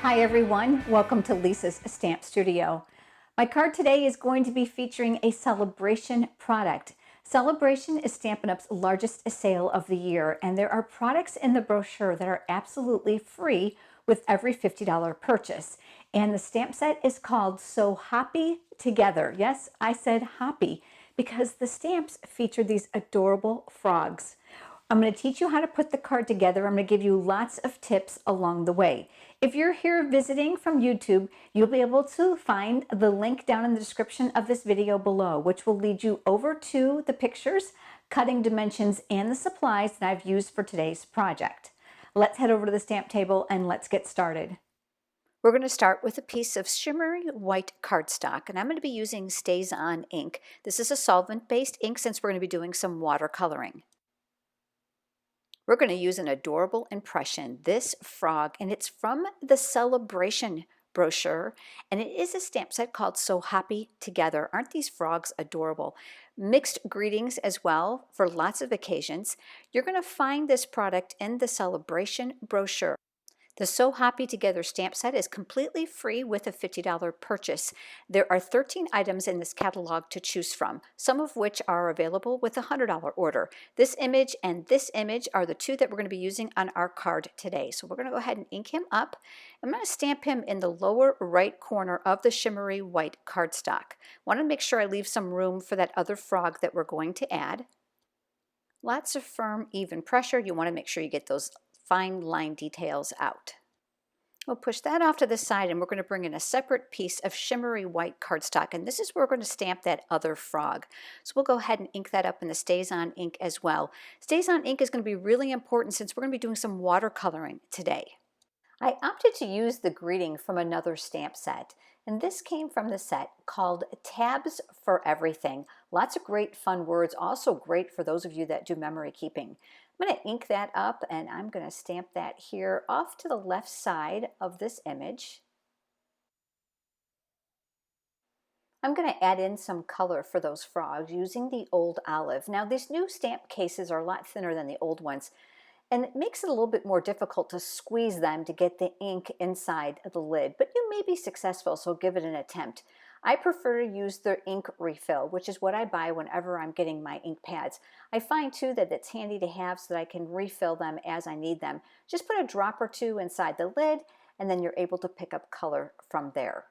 Hi everyone, welcome to Lisa's Stamp Studio. My card today is going to be featuring a Sale-A-Bration product. Sale-A-Bration is Stampin' Up's largest sale of the year, and there are products in the brochure that are absolutely free with every $50 purchase. And the stamp set is called So Hoppy Together. Yes, I said hoppy because the stamps feature these adorable frogs. I'm going to teach you how to put the card together. I'm going to give you lots of tips along the way. If you're here visiting from YouTube, you'll be able to find the link down in the description of this video below, which will lead you over to the pictures, cutting dimensions, and the supplies that I've used for today's project. Let's head over to the stamp table and let's get started. We're going to start with a piece of shimmery white cardstock, and I'm going to be using Stays On ink. This is a solvent-based ink since we're going to be doing some watercoloring. We're going to use an adorable impression, this frog, and it's from the Sale-A-Bration brochure, and it is a stamp set called So Hoppy Together. Aren't these frogs adorable? Mixed greetings as well for lots of occasions. You're going to find this product in the Sale-A-Bration brochure. The So Hoppy Together stamp set is completely free with a $50 purchase. There are 13 items in this catalog to choose from, some of which are available with a $100 order. This image and this image are the two that we're going to be using on our card today. So we're going to go ahead and ink him up. I'm going to stamp him in the lower right corner of the shimmery white cardstock. I want to make sure I leave some room for that other frog that we're going to add. Lots of firm, even pressure. You want to make sure you get those fine line details out. We'll push that off to the side, and we're going to bring in a separate piece of shimmery white cardstock, and this is where we're going to stamp that other frog. So we'll go ahead and ink that up in the Stays On ink as well. Stays On ink is going to be really important since we're going to be doing some watercoloring today. I opted to use the greeting from another stamp set, and this came from the set called Tabs for Everything. Lots of great fun words, also great for those of you that do memory keeping. I'm going to ink that up, and I'm going to stamp that here off to the left side of this image. I'm going to add in some color for those frogs using the old olive. Now these new stamp cases are a lot thinner than the old ones, and it makes it a little bit more difficult to squeeze them to get the ink inside the lid, but you may be successful, so give it an attempt. I prefer to use the ink refill, which is what I buy whenever I'm getting my ink pads. I find too that it's handy to have so that I can refill them as I need them. Just put a drop or two inside the lid, and then you're able to pick up color from there.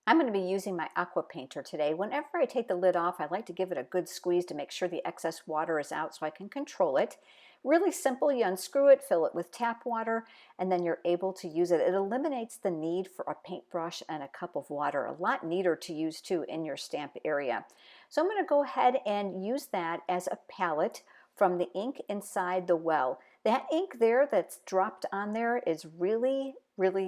I'm going to be using my aqua painter today. Whenever I take the lid off, I like to give it a good squeeze to make sure the excess water is out so I can control it. Really simple, you unscrew it, fill it with tap water, and then you're able to use it. It eliminates the need for a paintbrush and a cup of water. A lot neater to use too in your stamp area. So I'm going to go ahead and use that as a palette from the ink inside the well. That ink there that's dropped on there is really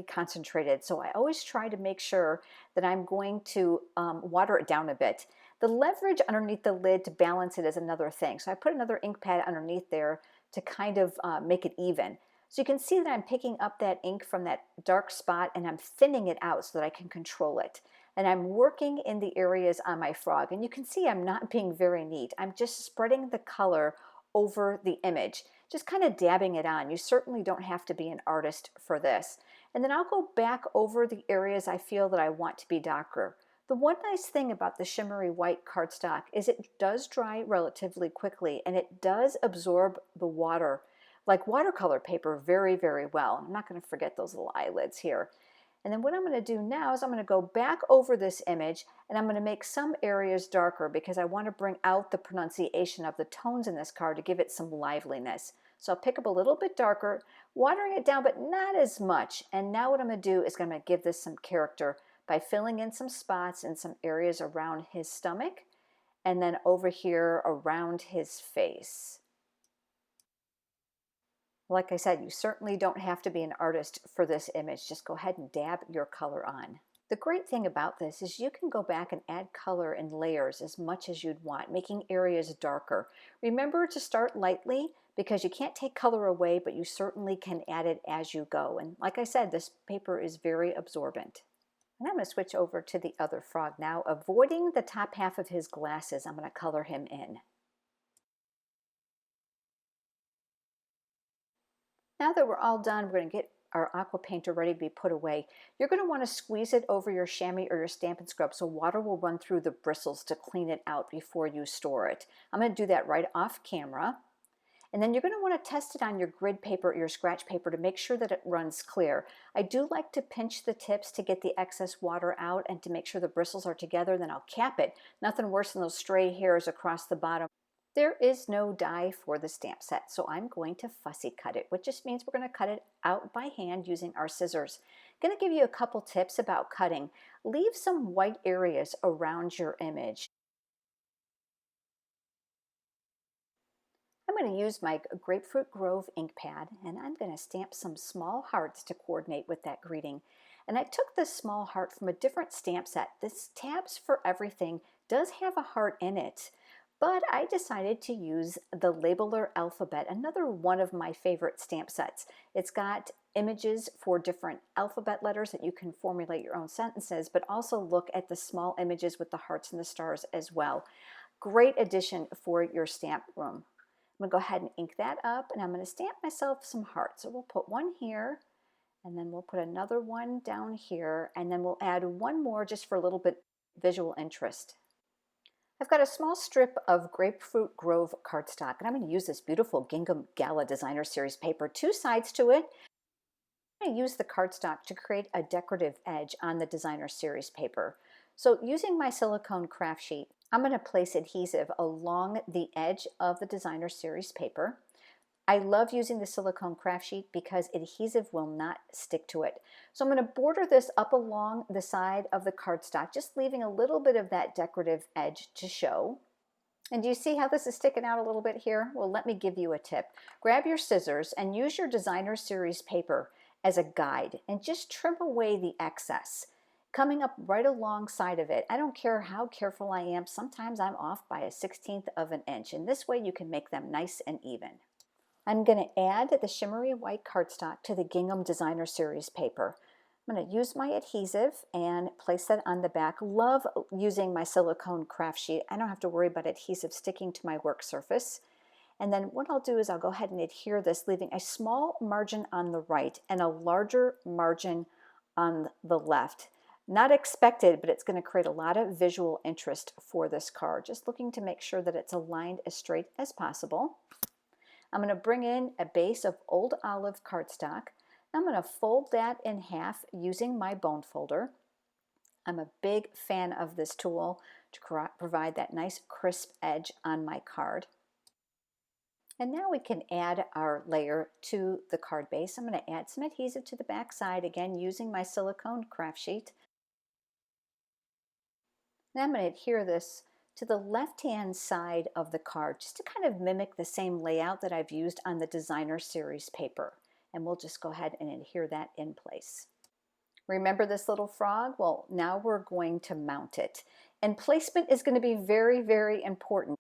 concentrated, so I always try to make sure that I'm going to water it down a bit. The leverage underneath the lid to balance it is another thing, so I put another ink pad underneath there to kind of make it even. So you can see that I'm picking up that ink from that dark spot and I'm thinning it out so that I can control it. And I'm working in the areas on my frog, and you can see I'm not being very neat. I'm just spreading the color over the image, just kind of dabbing it on. You certainly don't have to be an artist for this. And then I'll go back over the areas I feel that I want to be darker. The one nice thing about the shimmery white cardstock is it does dry relatively quickly, and it does absorb the water like watercolor paper very well. I'm not going to forget those little eyelids here. And then what I'm going to do now is I'm going to go back over this image, and I'm going to make some areas darker because I want to bring out the pronunciation of the tones in this card to give it some liveliness. So I'll pick up a little bit darker, watering it down, but not as much. And now what I'm going to do is I'm going to give this some character by filling in some spots in some areas around his stomach, and then over here around his face. Like I said, you certainly don't have to be an artist for this image. Just go ahead and dab your color on. The great thing about this is you can go back and add color in layers as much as you'd want, making areas darker. Remember to start lightly because you can't take color away, but you certainly can add it as you go. And like I said, this paper is very absorbent. And I'm going to switch over to the other frog now, avoiding the top half of his glasses. I'm going to color him in. Now that we're all done, we're going to get our aqua paint are ready to be put away, you're going to want to squeeze it over your chamois or your Stampin' Scrub so water will run through the bristles to clean it out before you store it. I'm going to do that right off camera. And then you're going to want to test it on your grid paper or your scratch paper to make sure that it runs clear. I do like to pinch the tips to get the excess water out and to make sure the bristles are together, then I'll cap it. Nothing worse than those stray hairs across the bottom. There is no die for the stamp set, so I'm going to fussy cut it, which just means we're going to cut it out by hand using our scissors. I'm going to give you a couple tips about cutting. Leave some white areas around your image. I'm going to use my Grapefruit Grove ink pad, and I'm going to stamp some small hearts to coordinate with that greeting. And I took this small heart from a different stamp set. This Tabs for Everything does have a heart in it, but I decided to use the Labeler Alphabet, another one of my favorite stamp sets. It's got images for different alphabet letters that you can formulate your own sentences, but also look at the small images with the hearts and the stars as well. Great addition for your stamp room. I'm going to go ahead and ink that up, and I'm going to stamp myself some hearts. So we'll put one here, and then we'll put another one down here, and then we'll add one more just for a little bit visual interest. I've got a small strip of Grapefruit Grove cardstock, and I'm going to use this beautiful Gingham Gala Designer Series paper, two sides to it. I'm going to use the cardstock to create a decorative edge on the Designer Series paper. So using my silicone craft sheet, I'm going to place adhesive along the edge of the Designer Series paper. I love using the silicone craft sheet because adhesive will not stick to it. So I'm going to border this up along the side of the cardstock, just leaving a little bit of that decorative edge to show. And do you see how this is sticking out a little bit here? Well, let me give you a tip. Grab your scissors and use your Designer Series paper as a guide and just trim away the excess. Coming up right alongside of it, I don't care how careful I am, sometimes I'm off by a 1/16 of an inch, and this way you can make them nice and even. I'm going to add the Shimmery White cardstock to the Gingham Designer Series paper. I'm going to use my adhesive and place that on the back. Love using my silicone craft sheet. I don't have to worry about adhesive sticking to my work surface. And then what I'll do is I'll go ahead and adhere this, leaving a small margin on the right and a larger margin on the left. Not expected, but it's going to create a lot of visual interest for this card. Just looking to make sure that it's aligned as straight as possible. I'm going to bring in a base of Old Olive cardstock. I'm going to fold that in half using my bone folder. I'm a big fan of this tool to provide that nice crisp edge on my card. And now we can add our layer to the card base. I'm going to add some adhesive to the back side, again using my silicone craft sheet. And I'm going to adhere this to the left-hand side of the card just to kind of mimic the same layout that I've used on the Designer Series paper. And we'll just go ahead and adhere that in place. Remember this little frog? Well, now we're going to mount it. And placement is going to be very, very important.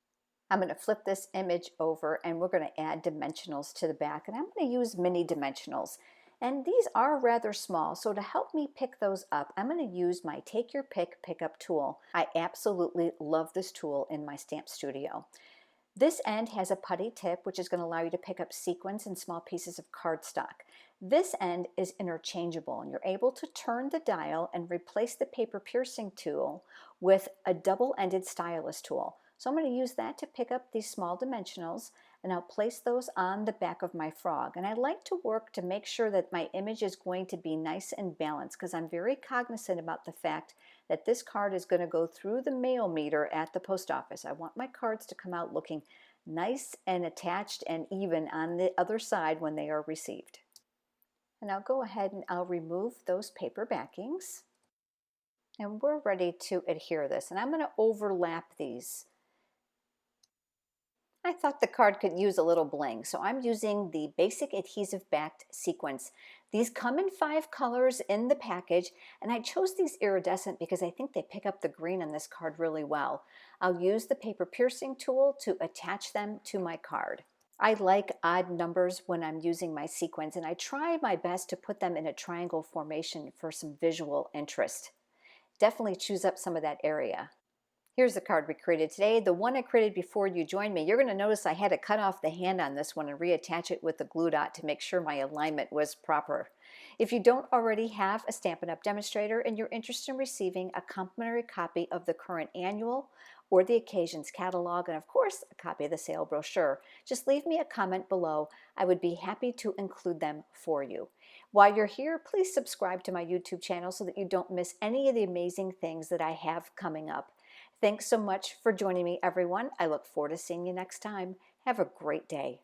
I'm going to flip this image over and we're going to add dimensionals to the back. And I'm going to use mini dimensionals. And these are rather small, so to help me pick those up, I'm going to use my Take Your Pick pickup tool. I absolutely love this tool in my stamp studio. This end has a putty tip, which is going to allow you to pick up sequins and small pieces of cardstock. This end is interchangeable, and you're able to turn the dial and replace the paper piercing tool with a double-ended stylus tool. So I'm going to use that to pick up these small dimensionals, and I'll place those on the back of my frog. And I like to work to make sure that my image is going to be nice and balanced, because I'm very cognizant about the fact that this card is going to go through the mail meter at the post office. I want my cards to come out looking nice and attached and even on the other side when they are received. And I'll go ahead and I'll remove those paper backings. And we're ready to adhere this. And I'm going to overlap these. I thought the card could use a little bling, so I'm using the Basic Adhesive-Backed Sequins. These come in 5 colors in the package, and I chose these iridescent because I think they pick up the green on this card really well. I'll use the paper piercing tool to attach them to my card. I like odd numbers when I'm using my sequins, and I try my best to put them in a triangle formation for some visual interest. Definitely choose up some of that area. Here's the card we created today. The one I created before you joined me. You're going to notice I had to cut off the hand on this one and reattach it with the glue dot to make sure my alignment was proper. If you don't already have a Stampin' Up! Demonstrator and you're interested in receiving a complimentary copy of the current annual or the occasions catalog, and of course a copy of the sale brochure, just leave me a comment below. I would be happy to include them for you. While you're here, please subscribe to my YouTube channel so that you don't miss any of the amazing things that I have coming up. Thanks so much for joining me, everyone. I look forward to seeing you next time. Have a great day.